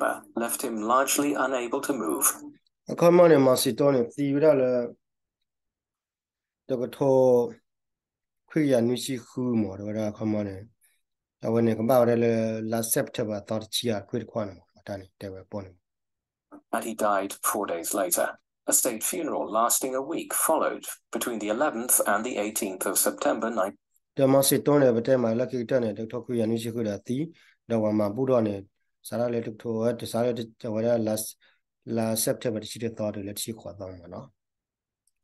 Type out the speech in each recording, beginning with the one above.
November left him largely unable to move. Come on, Macedonia, the to Quia Nushi Humo, or come on. I when about last September, thought Chia quit quantum, Matani, they were born. And he died 4 days later. A state funeral lasting a week followed between the 11th and the 18th of September. The Macedonia, but my lucky turn, the Toku and Nishikuda, the Wama Budone, Sarah let to her decided last September, she thought to let she quite long, no?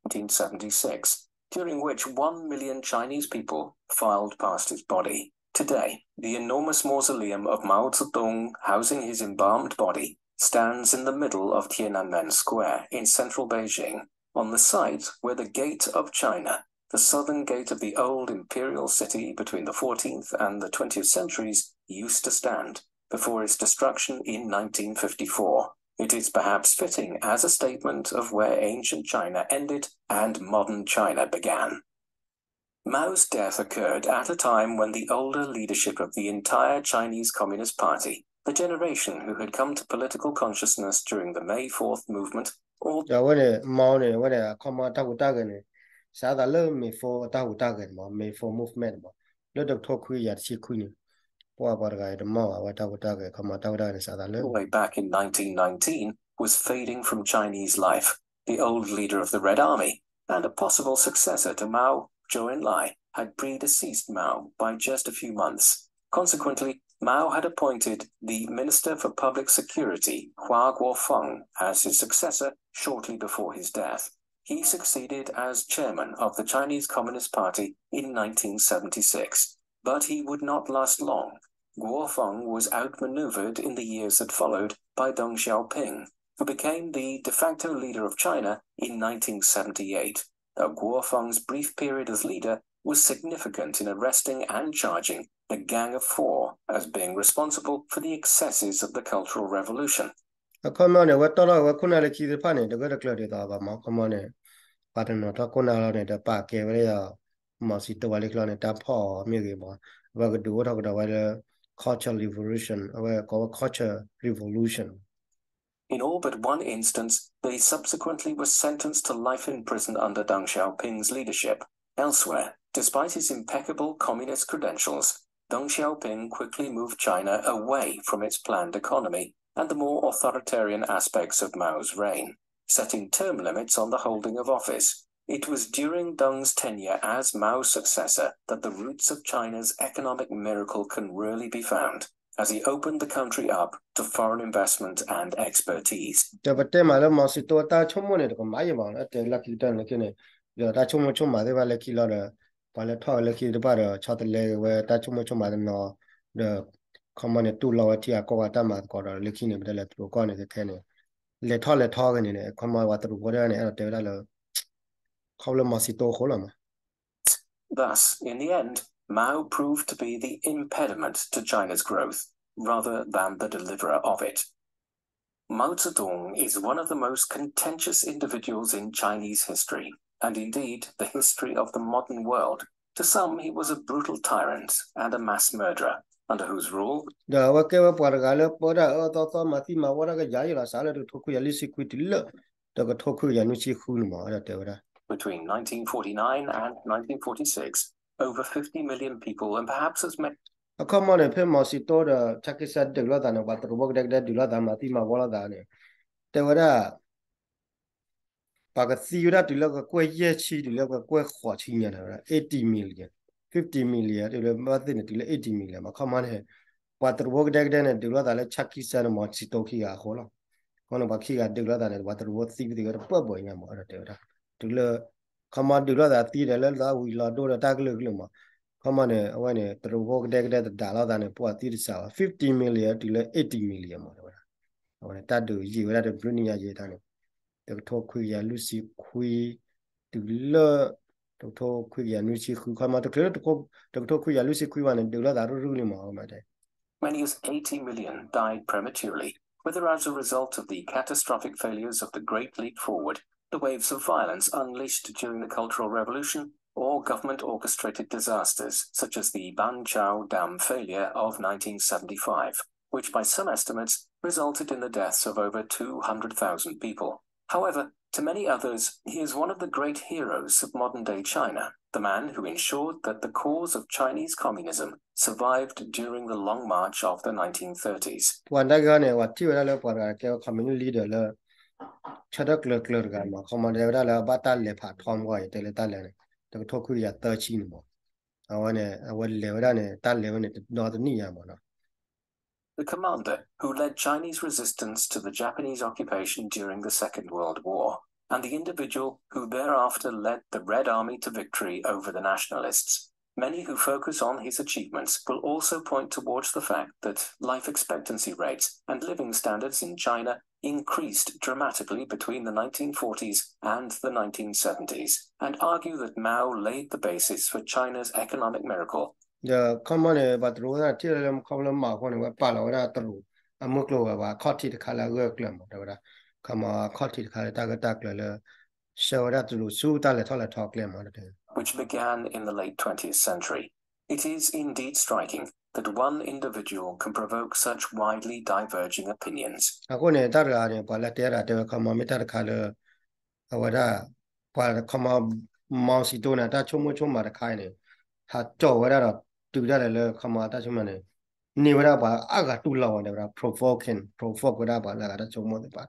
1976, during which 1 million Chinese people filed past his body. Today, the enormous mausoleum of Mao Zedong, housing his embalmed body, stands in the middle of Tiananmen Square in central Beijing, on the site where the Gate of China, the southern gate of the old imperial city between the 14th and the 20th centuries, used to stand before its destruction in 1954. It is perhaps fitting as a statement of where ancient China ended and modern China began. Mao's death occurred at a time when the older leadership of the entire Chinese Communist Party, the generation who had come to political consciousness during the May 4th movement, all May 4 movement, lot of talk we at Shikuni. Way back in 1919 was fading from Chinese life. The old leader of the Red Army and a possible successor to Mao, Zhou Enlai, had predeceased Mao by just a few months. Consequently, Mao had appointed the Minister for Public Security, Hua Guofeng, as his successor shortly before his death. He succeeded as chairman of the Chinese Communist Party in 1976. But he would not last long. Guofeng was outmaneuvered in the years that followed by Deng Xiaoping, who became the de facto leader of China in 1978. Though Guofeng's brief period as leader was significant in arresting and charging the Gang of Four as being responsible for the excesses of the Cultural Revolution. Come on, what what could I keep the panel? The good clear about come on, but not a corner on the park area. Masito Waliklan at Paul, Miriam, we could do what about cultural revolution, or culture revolution. In all but one instance, they subsequently were sentenced to life in prison under Deng Xiaoping's leadership. Elsewhere, despite his impeccable communist credentials, Deng Xiaoping quickly moved China away from its planned economy and the more authoritarian aspects of Mao's reign, setting term limits on the holding of office. It was during Deng's tenure as Mao's successor that the roots of China's economic miracle can really be found, as he opened the country up to foreign investment and expertise. Thus, in the end, Mao proved to be the impediment to China's growth, rather than the deliverer of it. Mao Zedong is one of the most contentious individuals in Chinese history, and indeed the history of the modern world. To some, he was a brutal tyrant and a mass murderer, under whose rule between 1949 and 1946, over 50 million people and perhaps as many. Come on, pay Mosito, the Chakisat de Lodan, what the work that do Lodan Matima Waladane. They were there. Pagathira to look a quay yechi to look a quay watching 80 million, 50 million, to the 80 million. Come on here. What the work that then do Lodan Chakisat Mochitoki a hola. One of Bakia de Lodan, what the work thief they got a purple in a mother. To learn, come on, do that theatre, we la do the tagler gluma. Come on, when the work deck that the dollar than a poor theatre 50 million to 80 million. I want to do you at a brilliant yet. The talk queer Lucy Quee to learn to talk queer Lucy who come out to clear to talk queer Lucy Quee and do that ruling more. Many as 80 million died prematurely, whether as a result of the catastrophic failures of the Great Leap Forward, the waves of violence unleashed during the Cultural Revolution, or government-orchestrated disasters such as the Banqiao Dam failure of 1975. which by some estimates resulted in the deaths of over 200,000 people. However, to many others, he is one of the great heroes of modern-day China, the man who ensured that the cause of Chinese communism survived during the Long March of the 1930s. The commander who led Chinese resistance to the Japanese occupation during the Second World War, and the individual who thereafter led the Red Army to victory over the nationalists. Many who focus on his achievements will also point towards the fact that life expectancy rates and living standards in China increased dramatically between the 1940s and the 1970s, and argue that Mao laid the basis for China's economic miracle. The common but Rosa Tilam column mark one of Palora through a Muklo, cotted color work, come on, cotted color Tagatakla, show that to Su Talatola talk which began in the late 20th century. It is indeed striking that one individual can provoke such widely diverging opinions. Agone Targa, Palatera, they come on Mitar Awada, Palacoma Mousidona, Tachomuchuma, the kind. Had Joe, whatever, do that, come out, that's money. Never about I got too long, never provoke without like so more about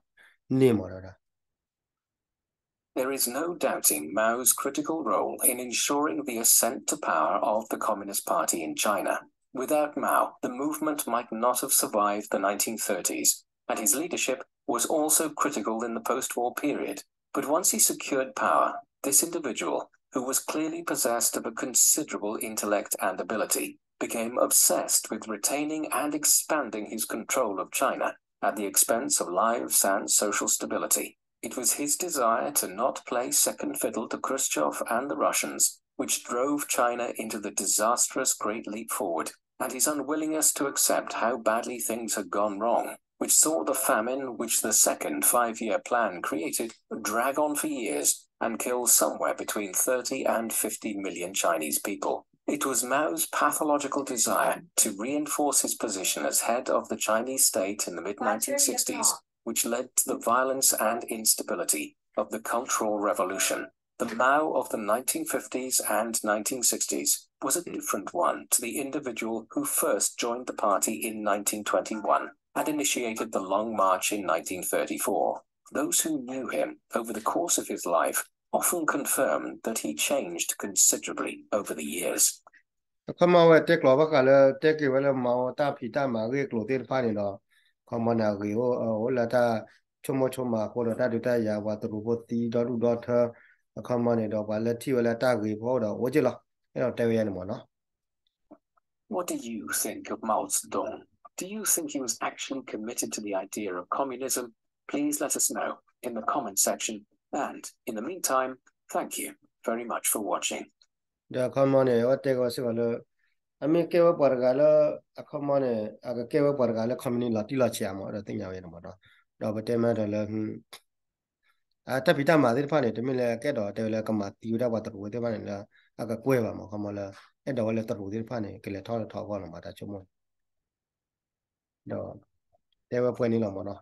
Nimora. There is no doubting Mao's critical role in ensuring the ascent to power of the Communist Party in China. Without Mao, the movement might not have survived the 1930s, and his leadership was also critical in the post-war period. But once he secured power, this individual, who was clearly possessed of a considerable intellect and ability, became obsessed with retaining and expanding his control of China at the expense of lives and social stability. It was his desire to not play second fiddle to Khrushchev and the Russians, which drove China into the disastrous Great Leap Forward, and his unwillingness to accept how badly things had gone wrong, which saw the famine which the second five-year plan created drag on for years and kill somewhere between 30 and 50 million Chinese people. It was Mao's pathological desire to reinforce his position as head of the Chinese state in the mid-1960s, which led to the violence and instability of the Cultural Revolution. The Mao of the 1950s and 1960s was a different one to the individual who first joined the party in 1921 and initiated the Long March in 1934. Those who knew him over the course of his life often confirmed that he changed considerably over the years. Come on, take over, take it well, Mao, Pita, Marie, Clotilde, Come on, Olata, Chomochoma, Polata, ya, what the robot, daughter, a common dog, let you let Agri, Poda, Ojila, tell you anymore, no? What do you think of Mao Zedong? Do you think he was actually committed to the idea of communism? Please let us know in the comment section. And in the meantime, thank you very much for watching. The common, what they was I mean, give up Bargala, a common, a give up Bargala community Latila Chiamo, the thing I know. Robert Temer, Tapita Madrid Pani, the Miller Kedo, they will come at you about with the one a cueva, Mohamola, and the letter with the Pani, Kill a toilet talk on about that. No, they were putting on.